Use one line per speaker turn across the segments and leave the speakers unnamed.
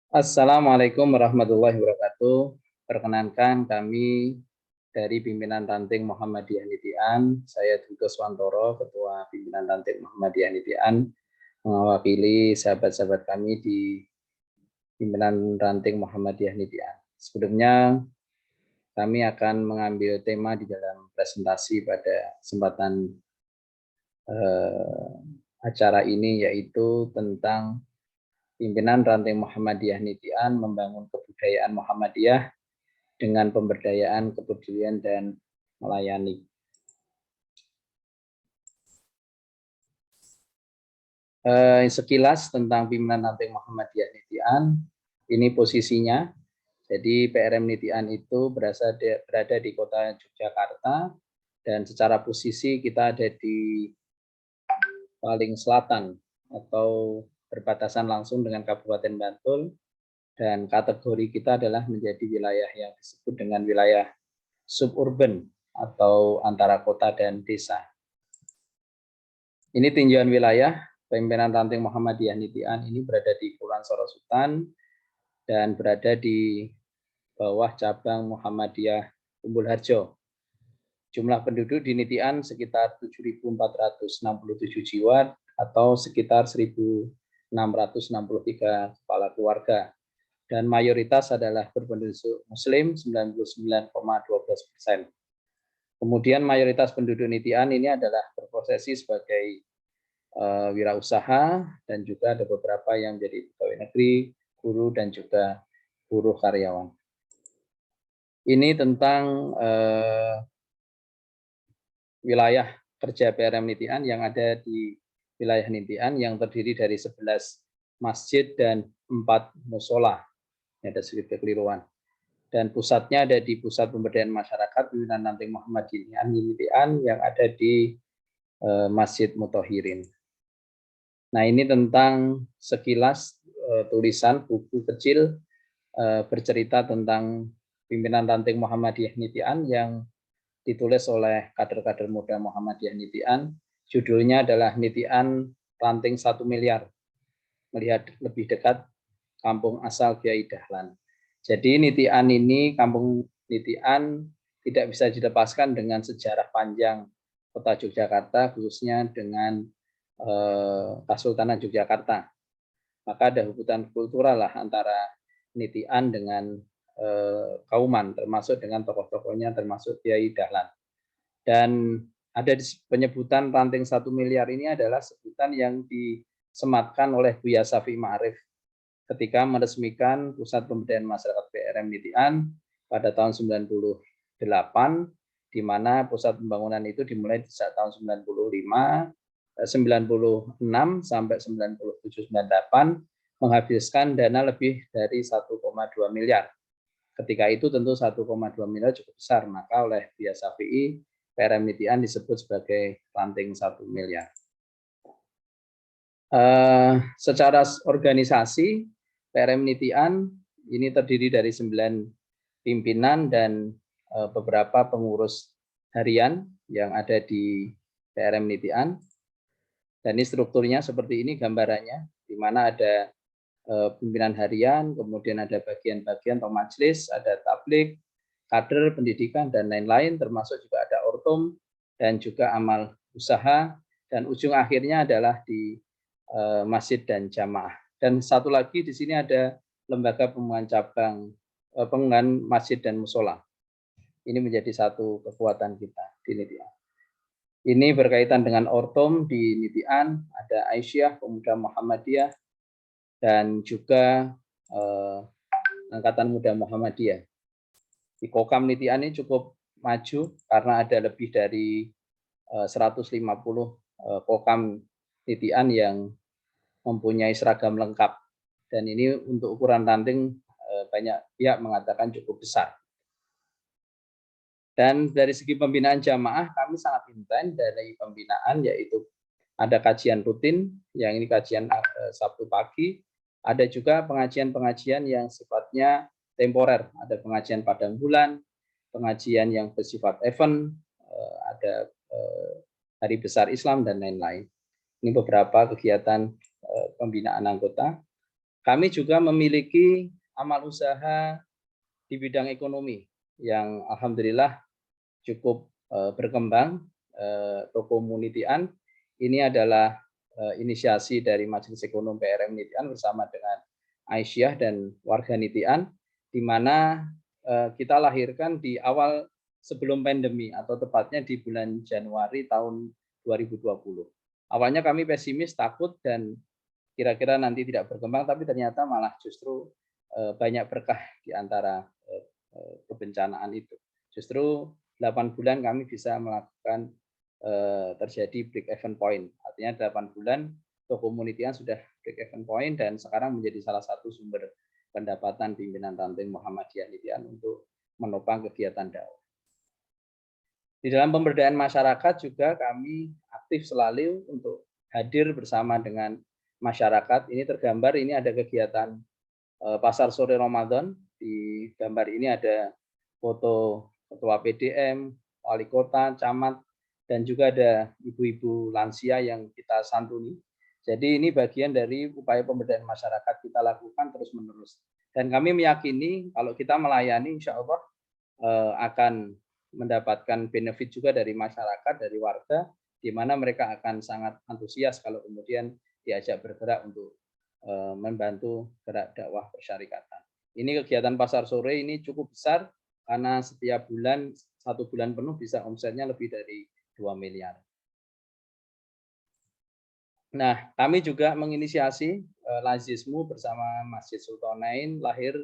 Assalamualaikum warahmatullahi wabarakatuh. Perkenankan kami dari pimpinan ranting Muhammadiyah Nitian, saya Duto Swantoro, Ketua Pimpinan Ranting Muhammadiyah Nitian, mewakili sahabat-sahabat kami di pimpinan ranting Muhammadiyah Nitian. Sebelumnya kami akan mengambil tema di dalam presentasi pada kesempatan acara ini, yaitu tentang pimpinan ranting Muhammadiyah Nitian membangun kebudayaan Muhammadiyah dengan pemberdayaan, kepedulian, dan melayani. Sekilas tentang pimpinan ranting Muhammadiyah Nitian, ini posisinya. Jadi PRM Nitian itu berada di kota Yogyakarta, dan secara posisi kita ada di paling selatan atau berbatasan langsung dengan Kabupaten Bantul, dan kategori kita adalah menjadi wilayah yang disebut dengan wilayah suburban atau antara kota dan desa. Ini tinjauan wilayah pimpinan ranting Muhammadiyah Nitian ini berada di Kepulauan Sorosutan dan berada di bawah cabang Muhammadiyah Umbul Harjo. Jumlah penduduk di Nitian sekitar 7.467 jiwa atau sekitar 1.663 kepala keluarga. Dan mayoritas adalah berpenduduk Muslim 99,12%. Kemudian mayoritas penduduk Nitian ini adalah berprofesi sebagai wirausaha, dan juga ada beberapa yang menjadi pegawai negeri, guru, dan juga buruh karyawan. Ini tentang wilayah kerja PRM Nitian yang ada di wilayah Nitian yang terdiri dari 11 masjid dan 4 musola. Ada sedikit kekeliruan. Dan pusatnya ada di Pusat Pemberdayaan Masyarakat Pimpinan Ranting Muhammadiyah Nitian yang ada di Masjid Muthahirin. Nah, ini tentang sekilas tulisan buku kecil bercerita tentang pimpinan ranting Muhammadiyah Nitian yang ditulis oleh kader-kader muda Muhammadiyah Nitian. Judulnya adalah Nitian Ranting 1 Miliar, melihat lebih dekat kampung asal Kiai Dahlan. Jadi Nitian ini, kampung Nitian tidak bisa dilepaskan dengan sejarah panjang kota Yogyakarta, khususnya dengan Kesultanan Yogyakarta. Maka ada hubungan kultural lah antara Nitian dengan Kauman, termasuk dengan tokoh-tokohnya, termasuk Kiai Dahlan. Dan ada penyebutan ranting 1 miliar ini adalah sebutan yang disematkan oleh Buya Syafi'i Ma'arif ketika meresmikan Pusat Pemberdayaan Masyarakat PRM Nitian pada tahun 98, di mana pusat pembangunan itu dimulai sejak tahun 96 sampai 97-98, menghabiskan dana lebih dari 1,2 miliar. Ketika itu tentu 1,2 miliar cukup besar, maka oleh Buya Syafi'i PRM Nitian disebut sebagai ranting 1 miliar. Secara organisasi, PRM Nitian ini terdiri dari 9 pimpinan dan beberapa pengurus harian yang ada di PRM Nitian. Dan ini strukturnya seperti ini gambarannya, di mana ada pimpinan harian, kemudian ada bagian-bagian atau majelis, ada tablik, kader, pendidikan, dan lain-lain, termasuk juga ada ortum dan juga amal usaha, dan ujung akhirnya adalah di masjid dan jamaah. Dan satu lagi di sini ada lembaga pembangunan cabang, pembangunan masjid dan musola. Ini menjadi satu kekuatan kita di Nitian. Ini berkaitan dengan ortom di Nitian, ada Aisyah, Pemuda Muhammadiyah, dan juga Angkatan Muda Muhammadiyah. Di Kokam Nitian ini cukup maju karena ada lebih dari 150 Kokam Nitian yang mempunyai seragam lengkap. Dan ini untuk ukuran ranting banyak pihak mengatakan cukup besar. Dan dari segi pembinaan jamaah, kami sangat intens dari pembinaan, yaitu ada kajian rutin, yang ini kajian Sabtu pagi, ada juga pengajian-pengajian yang sifatnya temporer, ada pengajian padang bulan, pengajian yang bersifat event, ada hari besar Islam, dan lain-lain. Ini beberapa kegiatan pembinaan anggota. Kami juga memiliki amal usaha di bidang ekonomi yang alhamdulillah cukup berkembang. Toko Munitian ini adalah inisiasi dari Majelis Ekonomi PRM Nitian bersama dengan Aisyah dan warga Nitian, di mana kita lahirkan di awal sebelum pandemi atau tepatnya di bulan Januari tahun 2020. Awalnya kami pesimis, takut, dan kira-kira nanti tidak berkembang, tapi ternyata malah justru banyak berkah di antara kebencanaan itu. Justru 8 bulan kami bisa melakukan terjadi break even point. Artinya 8 bulan toko Munitian sudah break even point dan sekarang menjadi salah satu sumber pendapatan pimpinan ranting Muhammadiyah Nitian untuk menopang kegiatan dakwah. Di dalam pemberdayaan masyarakat juga kami aktif selalu untuk hadir bersama dengan masyarakat. Ini tergambar, ini ada kegiatan Pasar Sore Ramadan. Di gambar ini ada foto ketua PDM, wali kota, camat, dan juga ada ibu-ibu lansia yang kita santuni. Jadi ini bagian dari upaya pemberdayaan masyarakat kita lakukan terus-menerus. Dan kami meyakini kalau kita melayani, insya Allah akan mendapatkan benefit juga dari masyarakat, dari warga, di mana mereka akan sangat antusias kalau kemudian diajak bergerak untuk membantu gerak dakwah persyarikatan. Ini kegiatan pasar sore ini cukup besar karena setiap bulan, 1 bulan penuh bisa omsetnya lebih dari 2 miliar. Nah, kami juga menginisiasi Lazismu bersama Masjid Sultanain, lahir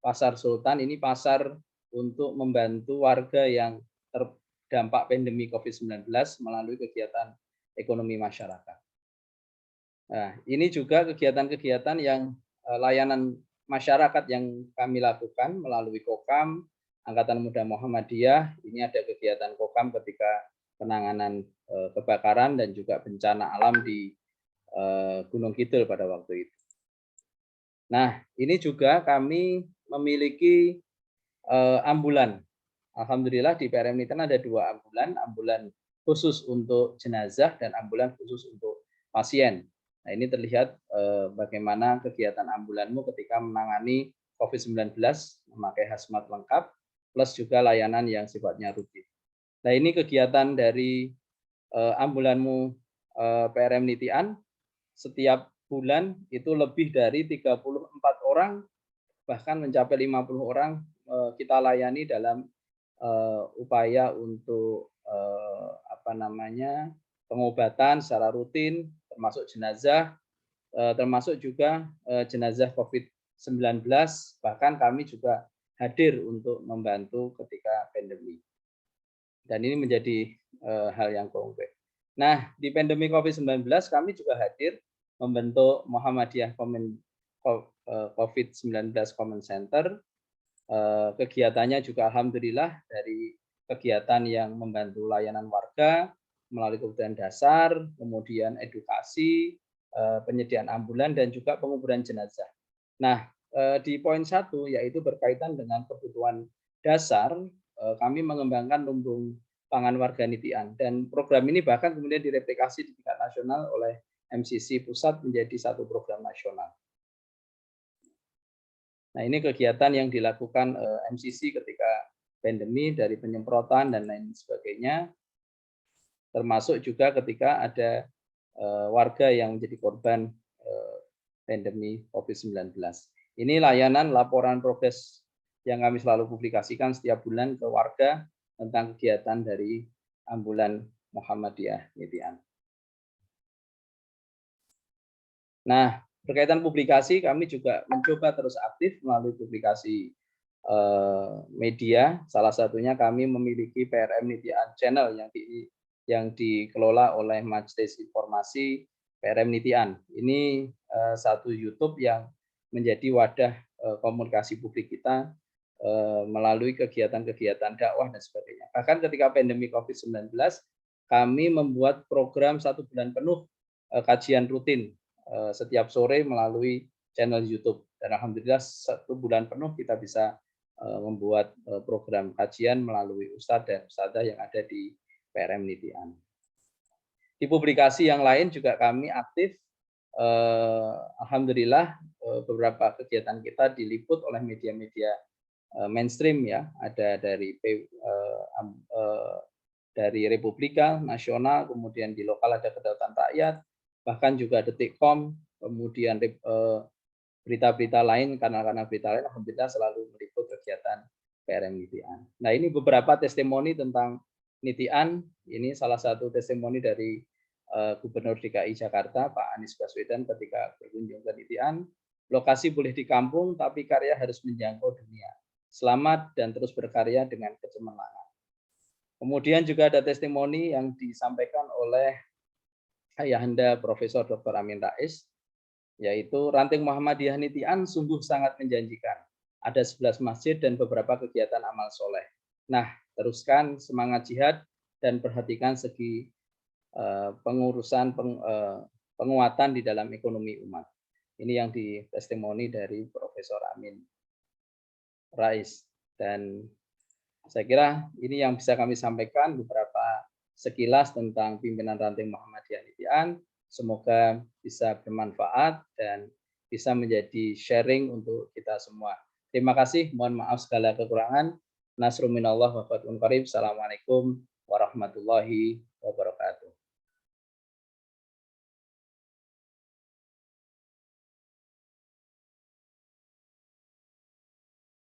Pasar Sultan. Ini pasar untuk membantu warga yang terdampak pandemi COVID-19 melalui kegiatan ekonomi masyarakat. Nah, ini juga kegiatan-kegiatan yang layanan masyarakat yang kami lakukan melalui Kokam, Angkatan Muda Muhammadiyah. Ini ada kegiatan Kokam ketika penanganan kebakaran dan juga bencana alam di Gunung Kidul pada waktu itu. Nah, ini juga kami memiliki ambulan. Alhamdulillah di PRM Nitian ada 2 ambulan, ambulan khusus untuk jenazah dan ambulan khusus untuk pasien. Nah, ini terlihat bagaimana kegiatan ambulanmu ketika menangani COVID-19 memakai hazmat lengkap, plus juga layanan yang sifatnya rutin. Nah, ini kegiatan dari ambulanmu PRM Nitian. Setiap bulan itu lebih dari 34 orang, bahkan mencapai 50 orang kita layani dalam upaya untuk pengobatan secara rutin, termasuk jenazah, termasuk juga jenazah COVID-19, bahkan kami juga hadir untuk membantu ketika pandemi. Dan ini menjadi hal yang konkret. Nah, di pandemi COVID-19 kami juga hadir membentuk Muhammadiyah COVID-19 Common Center. Kegiatannya juga alhamdulillah dari kegiatan yang membantu layanan warga melalui kebutuhan dasar, kemudian edukasi, penyediaan ambulan, dan juga penguburan jenazah. Nah, di poin 1 yaitu berkaitan dengan kebutuhan dasar, kami mengembangkan lumbung pangan warga Nitian, dan program ini bahkan kemudian direplikasi di tingkat nasional oleh MCC pusat menjadi satu program nasional. Nah, ini kegiatan yang dilakukan MCC ketika pandemi dari penyemprotan dan lain sebagainya, termasuk juga ketika ada warga yang menjadi korban pandemi COVID-19. Ini layanan laporan progres yang kami selalu publikasikan setiap bulan ke warga tentang kegiatan dari ambulan Muhammadiyah Nitian. Nah, berkaitan publikasi, kami juga mencoba terus aktif melalui publikasi media. Salah satunya kami memiliki PRM Nitian Channel yang dikelola oleh Majelis Informasi PRM Nitian. Ini satu YouTube yang menjadi wadah komunikasi publik kita melalui kegiatan-kegiatan dakwah dan sebagainya. Bahkan ketika pandemi COVID-19, kami membuat program 1 bulan penuh kajian rutin setiap sore melalui channel YouTube, dan alhamdulillah 1 bulan penuh kita bisa membuat program kajian melalui ustadz dan ustadzah yang ada di PRM Nitian. Di publikasi yang lain juga kami aktif, alhamdulillah beberapa kegiatan kita diliput oleh media-media mainstream ya, ada dari Republika Nasional, kemudian di lokal ada Kedaulatan Rakyat, bahkan juga Detikcom, kemudian berita-berita lain, kanal-kanal berita lain, alhamdulillah selalu meliput kegiatan PRM Nitian. Nah, ini beberapa testimoni tentang Nitian. Ini salah satu testimoni dari Gubernur DKI Jakarta, Pak Anies Baswedan ketika berkunjung ke Nitian. Lokasi boleh di kampung, tapi karya harus menjangkau dunia. Selamat dan terus berkarya dengan kecemerlangan. Kemudian juga ada testimoni yang disampaikan oleh Ayahanda Profesor Dr. Amin Rais, yaitu ranting Muhammadiyah Nitian sungguh sangat menjanjikan. Ada 11 masjid dan beberapa kegiatan amal soleh. Nah, teruskan semangat jihad dan perhatikan segi penguatan di dalam ekonomi umat. Ini yang di testimoni dari Profesor Amin Rais. Dan saya kira ini yang bisa kami sampaikan beberapa sekilas tentang pimpinan ranting Muhammadiyah Nitian. Semoga bisa bermanfaat dan bisa menjadi sharing untuk kita semua. Terima kasih, mohon maaf segala kekurangan. Nasrul minallah wa fathun qarib. Assalamualaikum warahmatullahi wabarakatuh.